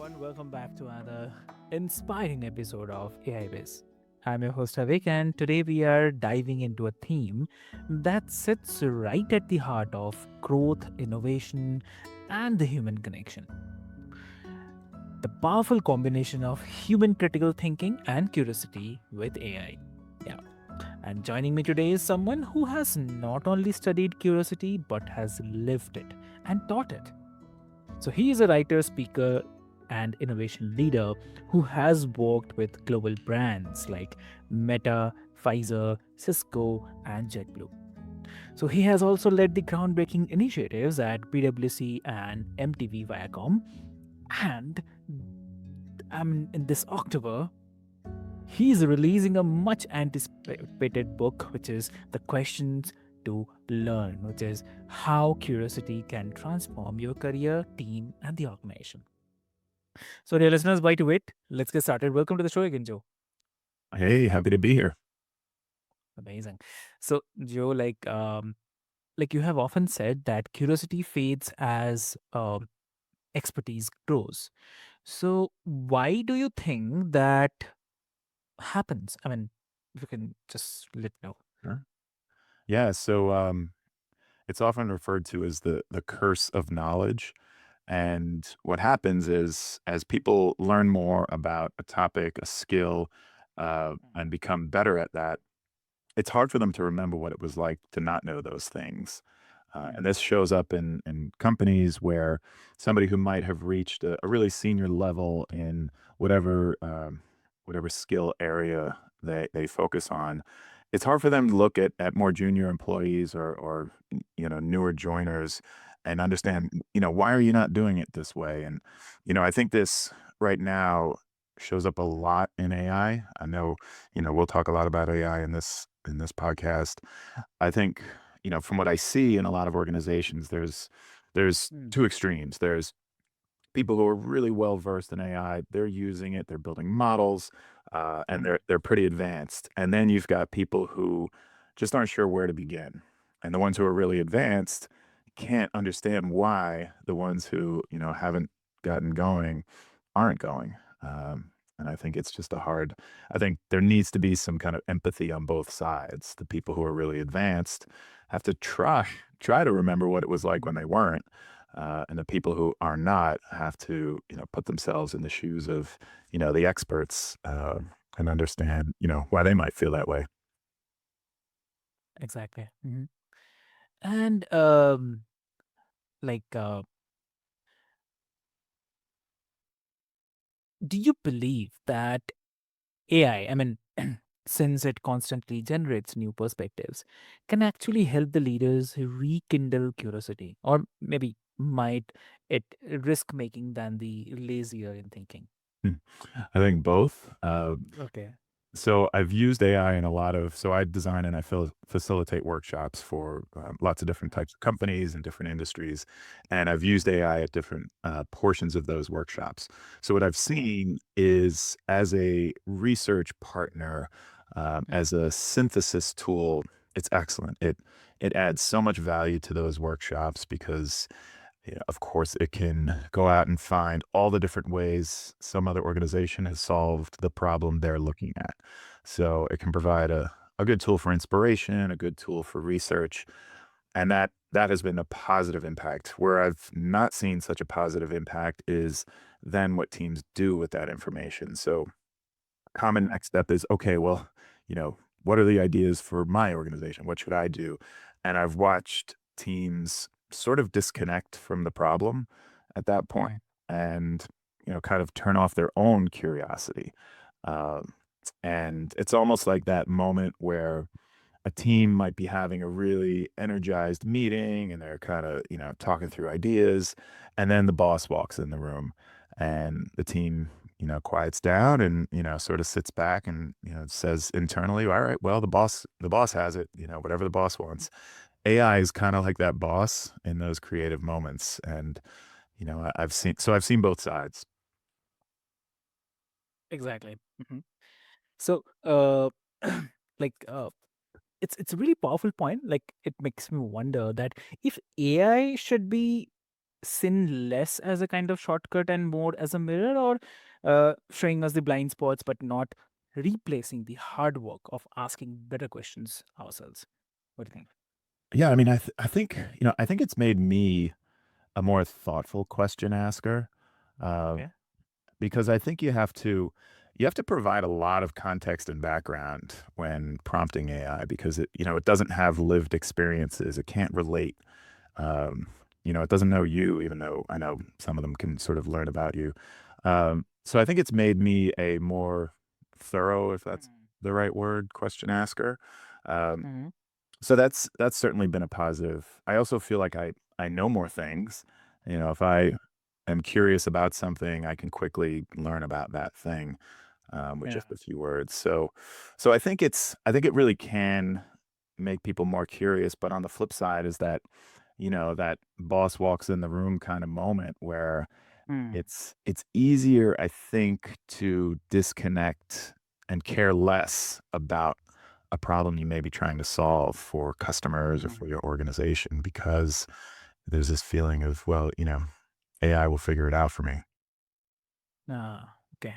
everyone. Welcome back to another inspiring episode of AIBiz. I'm your host Avik, and today we are diving into a theme that sits right at the heart of growth, innovation, and the human connection. The powerful combination of human critical thinking and curiosity with AI. Yeah. And joining me today is someone who has not only studied curiosity but has lived it and taught it. So he is a writer, speaker, and innovation leader who has worked with global brands like Meta, Pfizer, Cisco, and JetBlue. So he has also led the groundbreaking initiatives at PwC and MTV Viacom. And in this October, he's releasing a much anticipated book, which is The Questions to Learn, which is how curiosity can transform your career, team, and the organization. So, dear listeners, why to wait? Let's get started. Welcome to the show again, Joe. Hey, happy to be here. Amazing. So, Joe, like you have often said that curiosity fades as expertise grows. So, why do you think that happens? I mean, if you can just let me know. Sure. Yeah, so it's often referred to as the curse of knowledge. And what happens is as people learn more about a topic, a skill, and become better at that, it's hard for them to remember what it was like to not know those things. And Mm, this shows up in companies where somebody who might have reached a really senior level in whatever skill area they focus on, it's hard for them to look at more junior employees or newer joiners and understand, why are you not doing it this way? And I think this right now shows up a lot in AI. I know, we'll talk a lot about AI in this podcast. I think, from what I see in a lot of organizations, there's mm, two extremes. There's people who are really well versed in AI. They're using it. They're building models, and mm, they're pretty advanced. And then you've got people who just aren't sure where to begin. And the ones who are really advanced can't understand why the ones who haven't gotten going aren't going. And I think it's just a hard. I think there needs to be some kind of empathy on both sides. The people who are really advanced have to try to remember what it was like when they weren't, and the people who are not have to put themselves in the shoes of the experts, and understand why they might feel that way. exactly. And like, do you believe that AI, I mean, since it constantly generates new perspectives, can actually help the leaders rekindle curiosity, or maybe might it risk making than the lazier in thinking? Hmm. I think both. Okay. So I've used AI in a lot of. So I design and I facilitate workshops for lots of different types of companies and different industries, and I've used AI at different portions of those workshops. So what I've seen is, as a research partner, Mm, as a synthesis tool, it's excellent. It adds so much value to those workshops because, yeah, of course, it can go out and find all the different ways some other organization has solved the problem they're looking at. So it can provide a good tool for inspiration, a good tool for research, and that has been a positive impact. Where I've not seen such a positive impact is then what teams do with that information. So common mm, next step is, okay, well, what are the ideas for my organization? What should I do? And I've watched teams sort of disconnect from the problem at that point mm, and, kind of turn off their own curiosity. Um, and it's almost like that moment where a team might be having a really energized meeting and they're kind of, talking through ideas. And then the boss walks in the room and the team, quiets down and, sort of sits back and, says internally, all right, well, the boss has it, whatever the boss wants. AI is kind of like that boss in those creative moments. And, I've seen both sides. exactly. So, like, it's a really powerful point. Like, it makes me wonder that if AI should be sin less as a kind of shortcut and more as a mirror, or showing us the blind spots but not replacing the hard work of asking better questions ourselves? What do you think? Yeah, I mean, I think, I think it's made me a more thoughtful question asker, uh, Okay. because I think you have to provide a lot of context and background when prompting AI because it doesn't have lived experiences. It can't relate. Um, it doesn't know you, even though I know some of them can sort of learn about you. So I think it's made me a more thorough, if that's the right word, question asker. Um, Mm-hmm. so that's certainly been a positive. I also feel like I know more things. If I am curious about something, I can quickly learn about that thing with Yeah. just a few words. So I think it really can make people more curious. But on the flip side is that that boss walks in the room kind of moment where Mm. it's easier, I think, to disconnect and care less about a problem you may be trying to solve for customers or for Mm. your organization because there's this feeling of, well, AI will figure it out for me. Okay.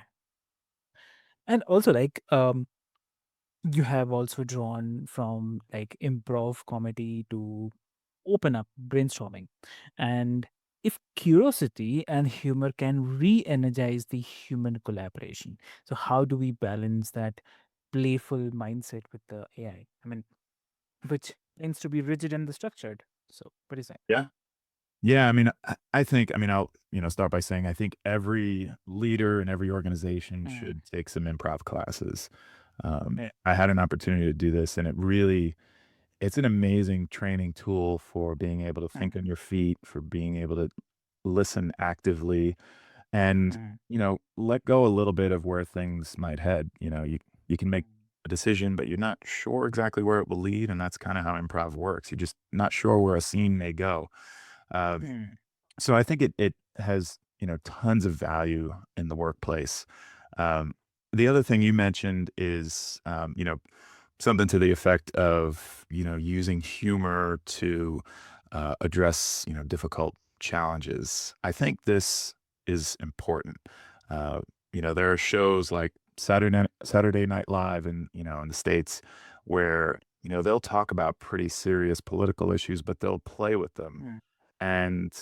And also, like, you have also drawn from like improv comedy to open up brainstorming. And if curiosity and humor can re energize the human collaboration, so how do we balance that playful mindset with the AI? I mean, which tends to be rigid and structured. So, what do you say? Yeah. Yeah, I mean, I think, I mean, I'll, start by saying I think every leader and every organization Mm. should take some improv classes. Yeah. I had an opportunity to do this, and it's an amazing training tool for being able to think Mm. on your feet, for being able to listen actively, and Mm. let go a little bit of where things might head. You can make Mm. a decision, but you're not sure exactly where it will lead, and that's kind of how improv works. You're just not sure where a scene may go. Uh, Mm. so I think it has, tons of value in the workplace. Um, the other thing you mentioned is, something to the effect of, using humor to address, difficult challenges. I think this is important. Uh, there are shows like Saturday Night Live in the States where, they'll talk about pretty serious political issues, but they'll play with them Mm. and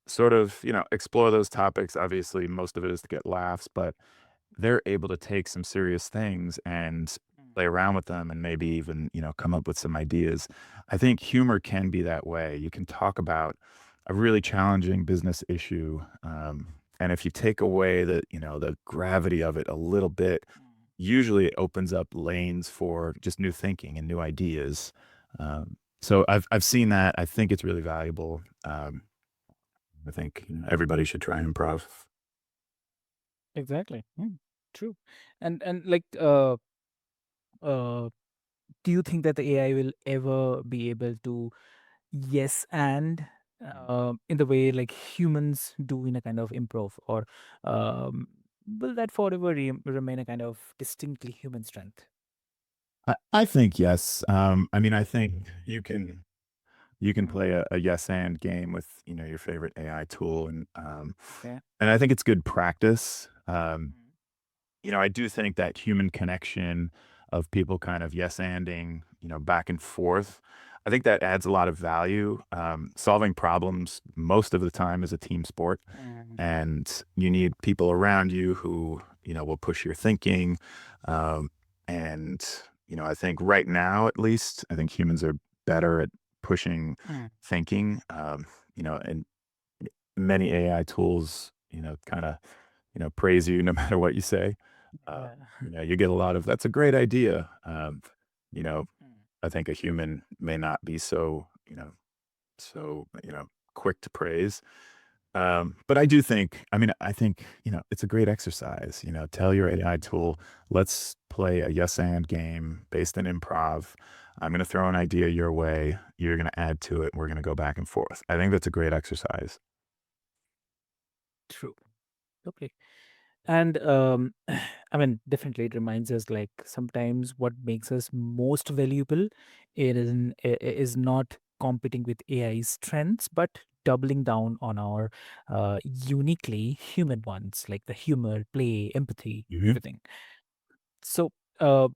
sort of, explore those topics. Obviously, most of it is to get laughs, but they're able to take some serious things and Mm. play around with them and maybe even, come up with some ideas. I think humor can be that way. You can talk about a really challenging business issue. And if you take away the gravity of it a little bit, Mm. usually it opens up lanes for just new thinking and new ideas. So I've seen that. I think it's really valuable. I think everybody should try improv. Exactly. Mm. True. And like, uh, do you think that the AI will ever be able to yes and in the way like humans do in a kind of improv, or um, will that forever remain a kind of distinctly human strength? I think yes. I mean, I think you can Mm. play a yes and game with your favorite AI tool, Okay. and I think it's good practice. Mm. I do think that human connection of people kind of yes anding back and forth. I think that adds a lot of value. Solving problems most of the time is a team sport, Mm. and you need people around you who will push your thinking. Um, and I think right now, at least, I think humans are better at pushing Mm. thinking. And many AI tools, kind of praise you no matter what you say. Uh, Yeah. you get a lot of that's a great idea. You know, Mm. I think a human may not be so quick to praise. But I do think, I mean, I think, it's a great exercise. Tell your AI tool, let's play a yes and game based in improv. I'm going to throw an idea your way. You're going to add to it. We're going to go back and forth. I think that's a great exercise. True. Okay. And I mean, definitely it reminds us like sometimes what makes us most valuable is not competing with AI's strengths, but doubling down on our uniquely human ones, like the humor, play, empathy, Mhm. everything. So, uh,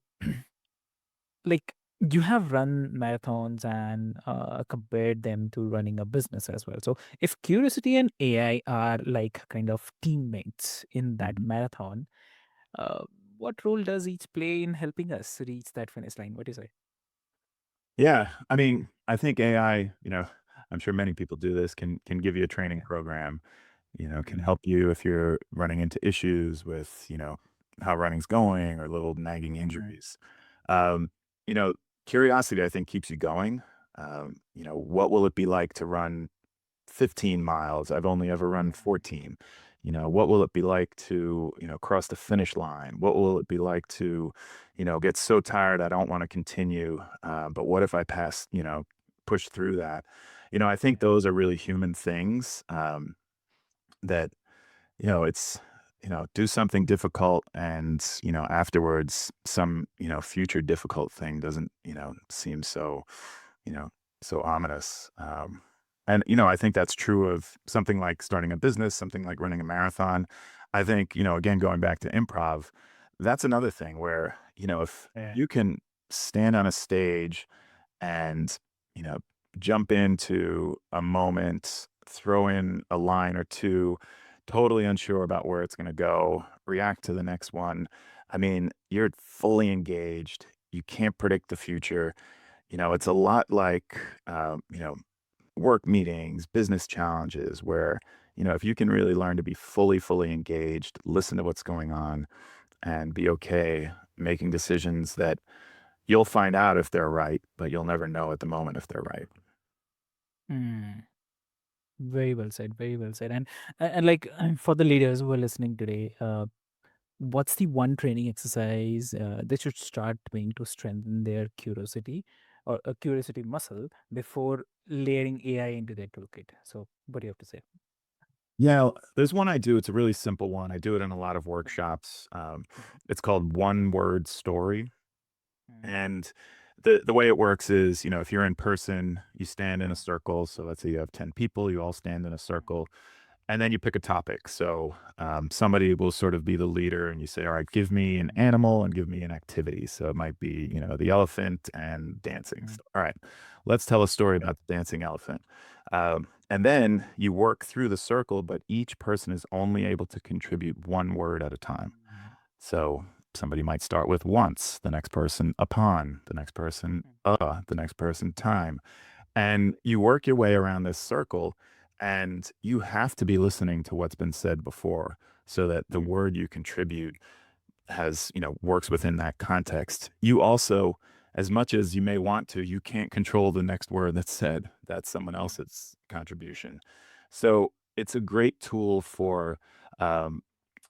like you have run marathons and compared them to running a business as well. So, if curiosity and AI are like kind of teammates in that Mhm. marathon, uh, what role does each play in helping us reach that finish line? What do you say? Yeah, I mean, I think AI, I'm sure many people do this, can give you a training Yeah. program, can Mm, help you if you're running into issues with, how running's going or little nagging mm, injuries. Um, you know, Curiosity, I think, keeps you going. What will it be like to run 15 miles? I've only ever run mm, 14. What will it be like to, cross the finish line? What will it be like to, get so tired I don't want to continue? But what if I pass, push through that? I think yeah. those are really human things that, it's, do something difficult and, afterwards some, future difficult thing doesn't, seem so, you know, so ominous. And, I think that's true of something like starting a business, something like running a marathon. I think, again, going back to improv, that's another thing where, if Yeah. you can stand on a stage and, you know, jump into a moment, throw in a line or two, totally unsure about where it's going to go, react to the next one. I mean, you're fully engaged. You can't predict the future. It's a lot like, work meetings, business challenges, where, if you can really learn to be fully engaged, listen to what's going on, and be okay making decisions that you'll find out if they're right, but you'll never know at the moment if they're right. Mm. Very well said. Very well said. And like for the leaders who are listening today, what's the one training exercise they should start doing to strengthen their curiosity or a curiosity muscle before layering AI into their toolkit? So, what do you have to say? Yeah, there's one I do. It's a really simple one. I do it in a lot of Mhm, workshops. mhm, It's called one word story. mhm, And the way it works is, if you're in person, you stand in a mhm, circle. So let's say you have 10 people, you all stand in a mhm, circle, and then you pick a topic. So somebody will sort of be the leader, and you say, all right, give me an mhm, animal and give me an activity. So it might be, the elephant and dancing. mhm, So, all right, let's tell a story about the dancing elephant. And then you work through the circle, but each person is only able to contribute one word at a time. mhm, So somebody might start with once, the next person upon, the next person the next person time. And you work your way around this circle, and you have to be listening to what's been said before so that the mhm, word you contribute has, works within that context. You also, as much as you may want to, you can't control the next word that's said. That's someone mhm, else's contribution. So it's a great tool for um,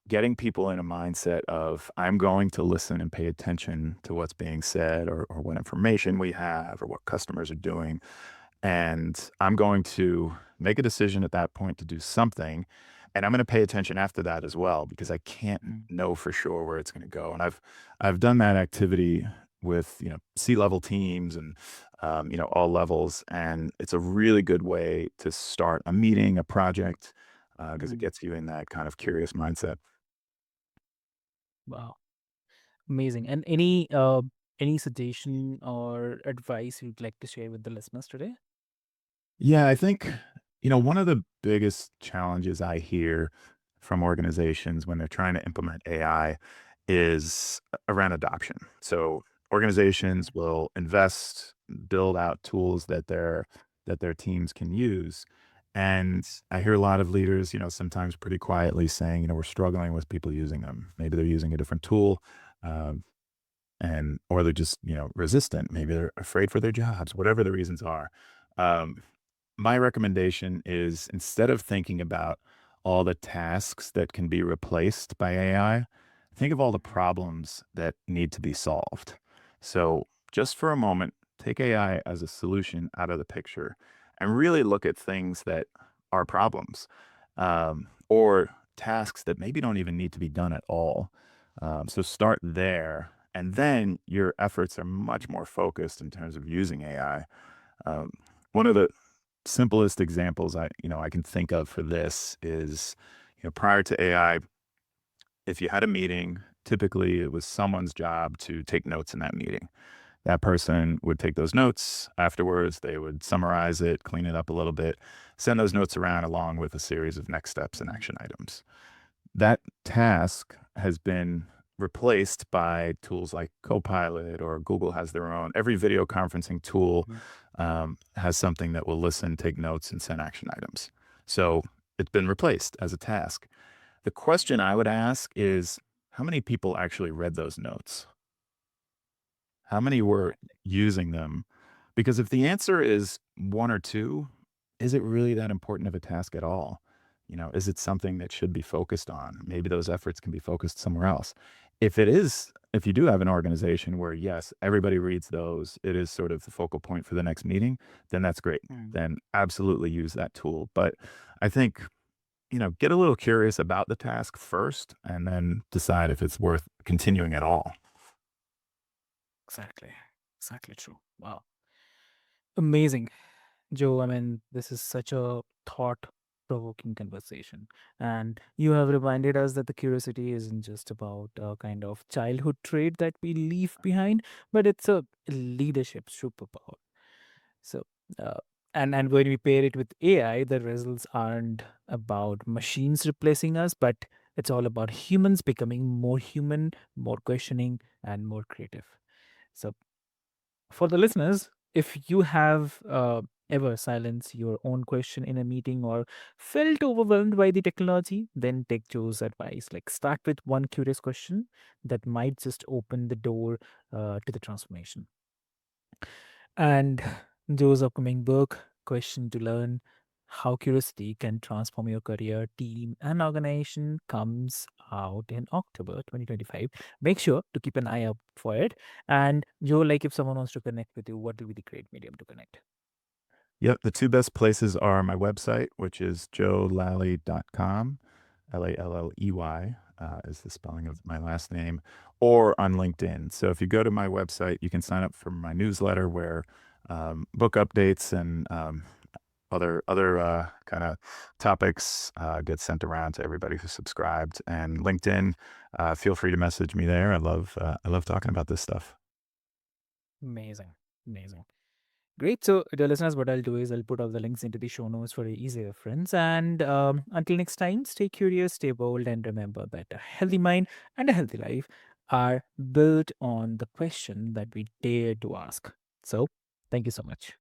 getting people in a mindset of I'm going to listen and pay attention to what's being said or what information we have or what customers are doing. And I'm going to make a decision at that point to do something. And I'm going to pay attention after that as well because I can't mhm, know for sure where it's going to go. And I've done that activity with C-level teams and all levels, and it's a really good way to start a meeting, a project, because it mhm. gets you in that kind of curious mindset. Wow, amazing. And any suggestion or advice you'd like to share with the listeners today? Yeah, I think, one of the biggest challenges I hear from organizations when they're trying to implement AI is around adoption. So organizations will invest, build out tools that their teams can use. And I hear a lot of leaders, sometimes pretty quietly saying, we're struggling with people using them. Maybe they're using a different tool. Um, and or they're just resistant, maybe they're afraid for their jobs, whatever the reasons are. um, my recommendation is instead of thinking about all the tasks that can be replaced by AI, think of all the Mhm, problems that need to be solved. So, just for a moment, take AI as a solution out of the picture and really look at things that are problems or tasks that maybe don't even need to be done at all. So, start there. And then your efforts are much more focused in terms of using AI. Um, one of the simplest examples I can think of for this is, prior to AI, if you had a meeting, typically it was someone's job to take notes in that meeting. That person would take those notes afterwards. They would summarize it, clean it up a little bit, send those notes around along with a series of next steps and action items. That task has been replaced by tools like Copilot, or Google has their own. Every video conferencing tool Mhm. has something that will listen, take notes, and send action items. So it's been replaced as a task. The question I would ask is, how many people actually read those notes? How many were Exactly. using them? Because if the answer is 1 or 2, is it really that important of a task at all? Is it something that should be focused on? Maybe those efforts can be focused somewhere else. If you do have an organization where, yes, everybody reads those, it is sort of the focal point for the next meeting, then that's great. Mm. Then absolutely use that tool. But I think, get a little curious about the task first and then decide if it's worth continuing at all. Exactly. Exactly true. Wow. Amazing. Joe, I mean, this is such a thought provoking conversation. And you have reminded us that the curiosity isn't just about a kind of childhood trait that we leave behind, but it's a leadership superpower. So, uh, and when we pair it with AI, the results aren't about machines replacing us, but it's all about humans becoming more human, more questioning, and more creative. So, for the listeners, if you have ever silenced your own question in a meeting or felt overwhelmed by the technology, then take Joe's advice. Like, start with one curious question that might just open the door to the transformation. And Joe's upcoming book, Question to Learn: How Curiosity Can Transform Your Career, Team, and Organization, comes out in October 2025. Make sure to keep an eye out for it. And Joe, like if someone wants to connect with you, what will be the great medium to connect? Yep, the 2 best places are my website, which is joelalley.com. Lalley, is the spelling of my last name, or on LinkedIn. So if you go to my website, you can sign up for my newsletter where, book updates and, other kinda topics, get sent around to everybody who's subscribed. And LinkedIn, feel free to message me there. I love talking about this stuff. Amazing. Amazing. Great. So, dear listeners, what I'll do is I'll put all the links into the show notes for easy reference. And until next time, stay curious, stay bold, and remember that a healthy mind and a healthy life are built on the question that we dare to ask. So, thank you so much.